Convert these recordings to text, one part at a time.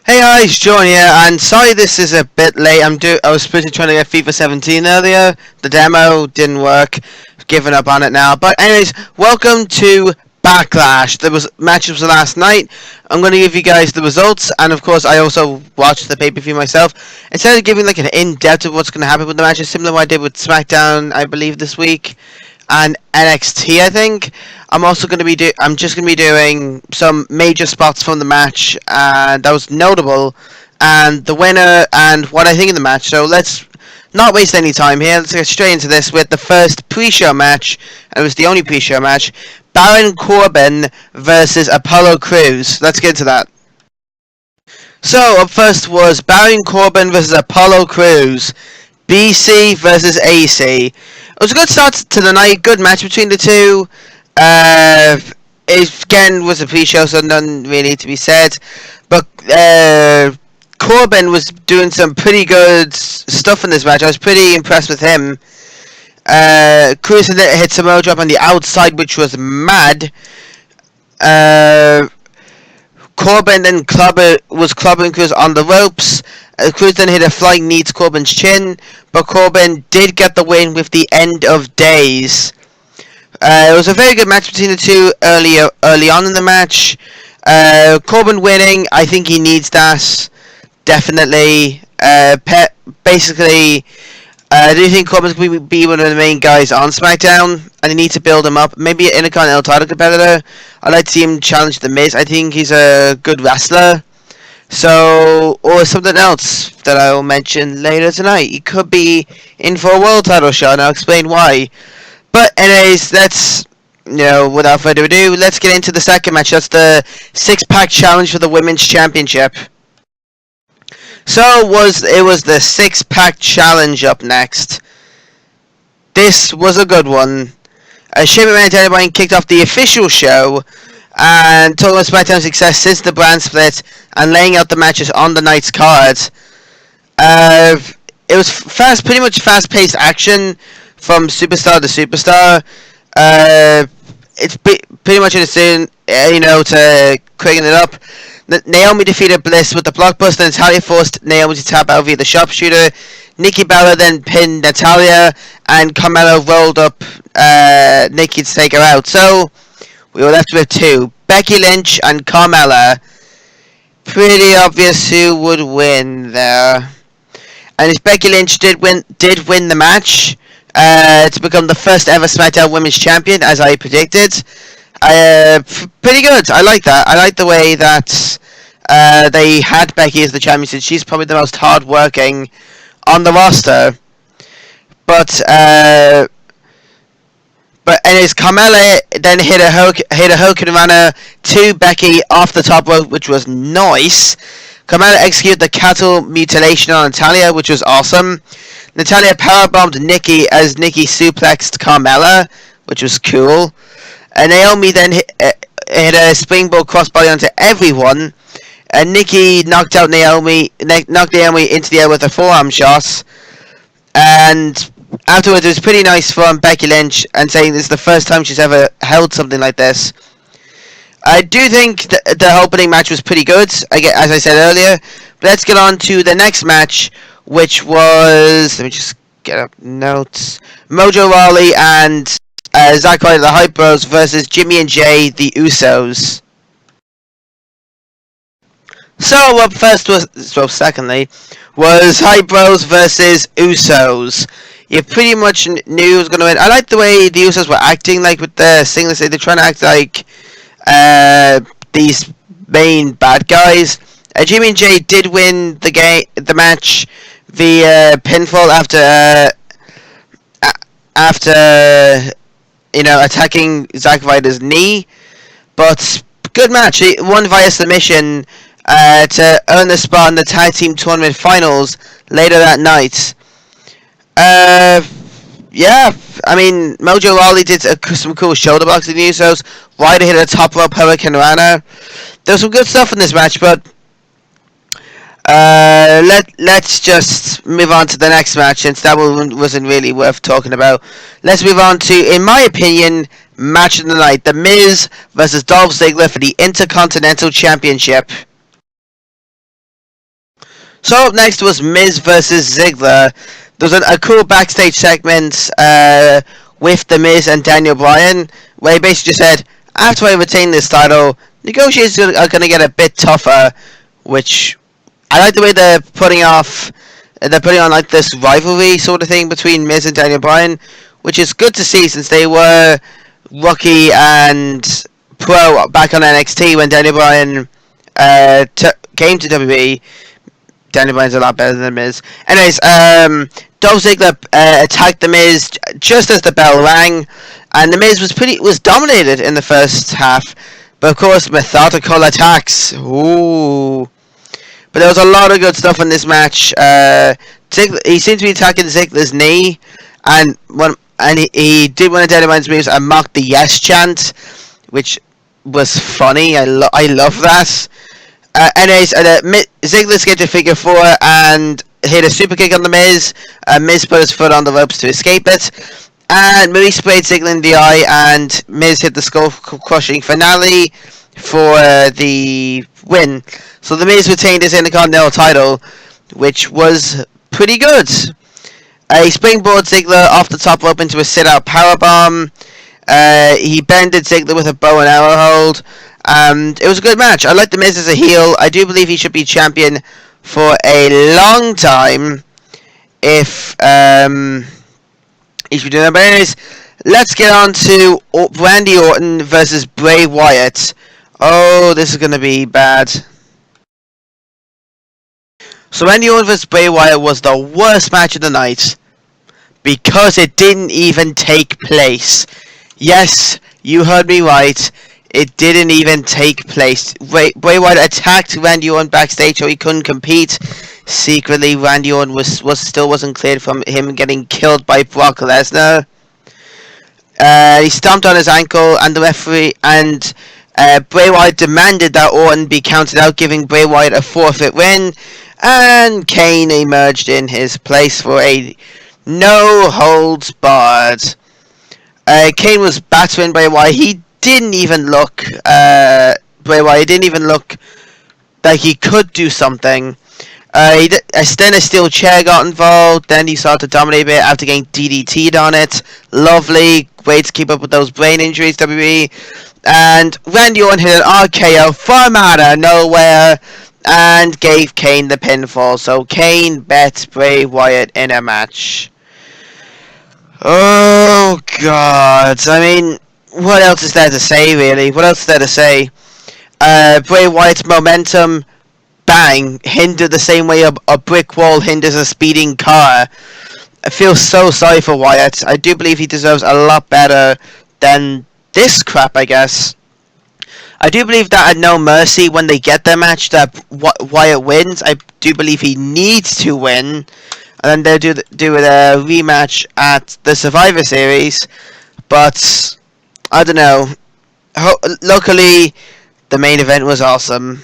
Hey guys, John here, and sorry this is a bit late. I was supposed to try to get FIFA 17 earlier. The demo didn't work. Given up on it now. But anyways, welcome to Backlash. There was matchups last night. I'm going to give you guys the results, and of course I also watched the pay-per-view myself. Instead of giving like an in-depth of what's going to happen with the matches, similar to what I did with SmackDown, I believe this week, and NXT, I think. I'm just going to be doing some major spots from the match that was notable, and the winner and what I think of the match. So let's not waste any time here. Let's get straight into this with the first pre-show match. And it was the only pre-show match. Baron Corbin versus Apollo Crews. Let's get into that. So up first was Baron Corbin versus Apollo Crews. BC versus AC. It was a good start to the night. Good match between the two. It again was a pre-show, so none really to be said. But Corbin was doing some pretty good stuff in this match. I was pretty impressed with him. Cruz hit Samoa drop on the outside, which was mad. Corbin then was clubbing Cruz on the ropes. Cruz then hit a flying knee to Corbin's chin, but Corbin did get the win with the end of days. It was a very good match between the two early on in the match. Corbin winning, I think he needs that. Definitely. Basically, do you think Corbin's going to be one of the main guys on SmackDown? And they need to build him up. Maybe an Intercontinental title competitor. I'd like to see him challenge The Miz. I think he's a good wrestler. So, or something else that I will mention later tonight. He could be in for a world title shot, and I'll explain why. But anyways, without further ado, let's get into the second match. That's the six-pack challenge for the Women's Championship. So it was the six-pack challenge up next. This was a good one. Shayna and Dynamite kicked off the official show and talking about SmackDown's success since the brand split and laying out the matches on the night's card. It was pretty much fast-paced action from superstar to superstar. It's pretty much in a scene, to quicken it up. Naomi defeated Bliss with the blockbuster. Natalya forced Naomi to tap out via the sharpshooter. Nikki Bella then pinned Natalya, and Carmella rolled up Nikki to take her out. So we were left with two: Becky Lynch and Carmella. Pretty obvious who would win there. And if Becky Lynch did win the match to become the first ever SmackDown Women's Champion, as I predicted. Pretty good. I like that. I like the way that they had Becky as the champion, since she's probably the most hard-working on the roster. But anyways, Carmella then hit a Hurricane Rana to Becky off the top rope, which was nice. Carmella executed the cattle mutilation on Natalya, which was awesome. Natalya powerbombed Nikki as Nikki suplexed Carmella, which was cool. Naomi then hit a springboard crossbody onto everyone. Nikki knocked Naomi into the air with a forearm shot. And afterwards, it was pretty nice from Becky Lynch, and saying this is the first time she's ever held something like this. I do think the opening match was pretty good, as I said earlier. But let's get on to the next match, which was... Let me just get up notes. Mojo Rawley and Zack Ryder, the Hype Bros, versus Jimmy and Jay, the Usos. So secondly, was Hype Bros versus Usos. You pretty much knew who was going to win. I like the way the Usos were acting, like with the singles. They're trying to act like these main bad guys. Jimmy and Jay did win the match via pinfall after attacking Zack Ryder's knee. But good match. He won via submission to earn the spot in the tag team tournament finals later that night. Yeah, I mean, Mojo Rawley did some cool shoulder blocks in the Usos. Ryder hit a top rope Hurricane Rana. There was some good stuff in this match, but let's just move on to the next match, since that one wasn't really worth talking about. Let's move on to, in my opinion, match of the night: The Miz versus Dolph Ziggler for the Intercontinental Championship. So up next was Miz versus Ziggler. There was a cool backstage segment with The Miz and Daniel Bryan, where he basically just said, after I retain this title, negotiations are going to get a bit tougher, which I like the way they're putting on like this rivalry sort of thing between Miz and Daniel Bryan, which is good to see since they were rookie and pro back on NXT when Daniel Bryan came to WWE. Daniel Bryan's a lot better than Miz. Anyways, Dolph Ziggler attacked The Miz just as the bell rang, and The Miz was dominated in the first half, but of course methodical attacks. Ooh. But there was a lot of good stuff in this match. He seemed to be attacking Ziggler's knee, and he did one of Daniel Bryan's moves and mocked the yes chant, which was funny. I love that. Anyways, Ziggler skipped a figure four and hit a super kick on the Miz. Miz put his foot on the ropes to escape it, and Maurice sprayed Ziggler in the eye, and Miz hit the skull-crushing finale for the win. So the Miz retained his Intercontinental title, which was pretty good. He springboarded Ziggler off the top rope into a sit-out powerbomb. He bended Ziggler with a bow and arrow hold. It was a good match. I like The Miz as a heel. I do believe he should be champion for a long time if he should be doing that. But anyways, let's get on to Randy Orton versus Bray Wyatt. Oh, this is going to be bad. So Randy Orton vs. Bray Wyatt was the worst match of the night because it didn't even take place. Yes, you heard me right. It didn't even take place. Bray Wyatt attacked Randy Orton backstage so he couldn't compete. Secretly, Randy Orton still wasn't cleared from him getting killed by Brock Lesnar. He stomped on his ankle, and the referee and Bray Wyatt demanded that Orton be counted out, giving Bray Wyatt a forfeit win. And Kane emerged in his place for a no-holds-barred. Kane was battering Bray Wyatt. He didn't even look, Bray Wyatt didn't even look like he could do something. Then a steel chair got involved. Then he started to dominate a bit after getting DDT'd on it. Lovely. Great to keep up with those brain injuries, WWE. And Randy Orton hit an RKO from out of nowhere and gave Kane the pinfall. So Kane bet Bray Wyatt in a match. Oh, God. I mean, what else is there to say, really? What else is there to say? Bray Wyatt's momentum, bang, hindered the same way a brick wall hinders a speeding car. I feel so sorry for Wyatt. I do believe he deserves a lot better than this crap, I guess. I do believe that at No Mercy, when they get their match, that Wyatt wins. I do believe he needs to win. And then they'll do a rematch at the Survivor Series. But I don't know. Luckily, the main event was awesome.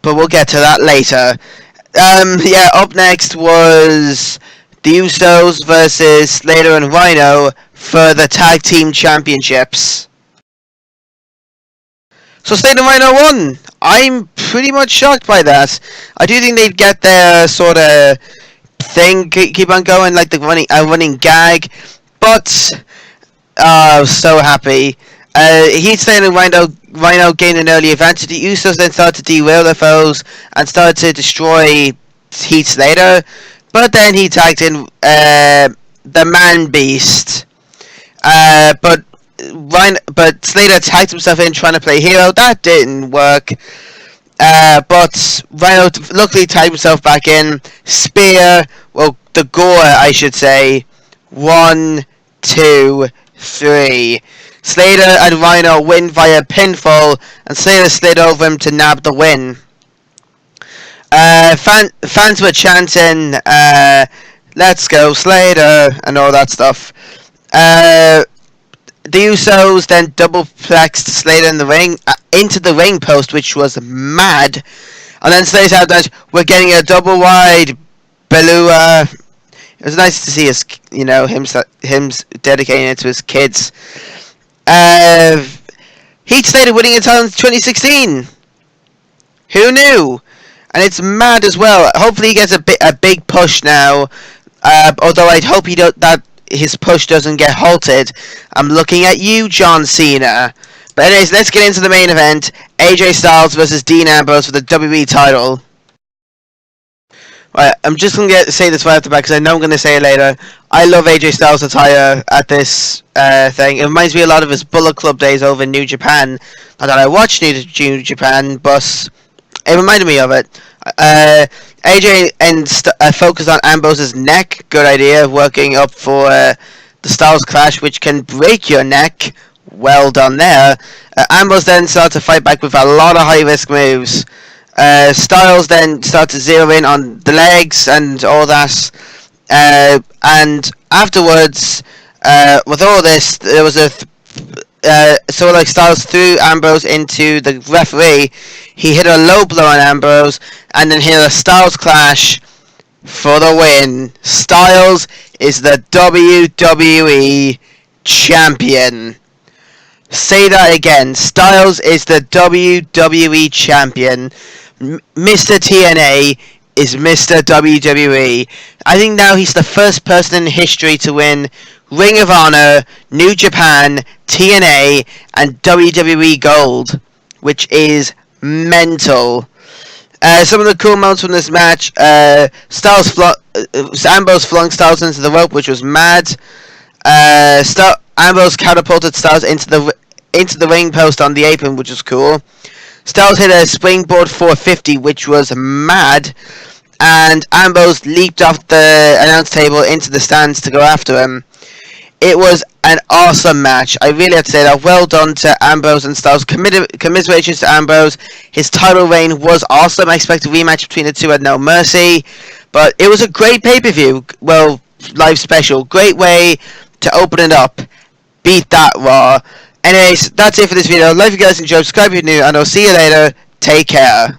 But we'll get to that later. Yeah, up next was the Usos versus Slater and Rhino for the Tag Team Championships. So Slater and Rhino won. I'm pretty much shocked by that. I do think they'd get their sort of thing, keep on going, like the running gag. But I was so happy. Heath Slater and Rhino gained an early advantage. The Usos then started to derail their foes and started to destroy Heath Slater. But then he tagged in the Man Beast. But Slater tagged himself in trying to play hero. That didn't work. But Rhino luckily tagged himself back in. Spear, well, the gore, I should say. 1, 2, 3. Slater and Rhino win via pinfall, and Slater slid over him to nab the win. Fans were chanting, "Let's go Slater," and all that stuff. The Usos then double-plexed Slater in the ring, into the ring post, which was mad. And then Slater said that we're getting a double wide Belua. It was nice to see his, him dedicating it to his kids. Heath Slater winning it in 2016. Who knew? and it's mad as well. Hopefully he gets a big push now. Although I'd hope that his push doesn't get halted. I'm looking at you, John Cena. But anyways, let's get into the main event. AJ Styles versus Dean Ambrose for the WWE title. Right, I'm just going to say this right off the bat because I know I'm going to say it later. I love AJ Styles' attire at this thing. It reminds me a lot of his Bullet Club days over in New Japan. Not that I watched New Japan, but it reminded me of it. AJ focused on Ambrose's neck. Good idea, working up for the Styles Clash, which can break your neck. Well done there. Ambrose then started to fight back with a lot of high-risk moves. Styles then started to zero in on the legs and all that. And afterwards, with all this, there was a... so like Styles threw Ambrose into the referee. He hit a low blow on Ambrose and then hit a Styles Clash for the win. Styles is the WWE Champion. Say that again. Styles is the WWE Champion. Mr. TNA is Mr. WWE. I think now he's the first person in history to win Ring of Honor, New Japan, TNA, and WWE Gold, which is mental. Some of the cool moments from this match: Ambrose flung Styles into the rope, which was mad. Ambrose catapulted Styles into the ring post on the apron, which was cool. Styles hit a springboard 450, which was mad. And Ambrose leaped off the announce table into the stands to go after him. It was an awesome match. I really have to say that. Well done to Ambrose and Styles. Commiserations to Ambrose. His title reign was awesome. I expect a rematch between the two at No Mercy. But it was a great pay-per-view. Well, live special. Great way to open it up. Beat that Raw. Anyways, that's it for this video. Love you guys, enjoy, subscribe if you're new, and I'll see you later. Take care.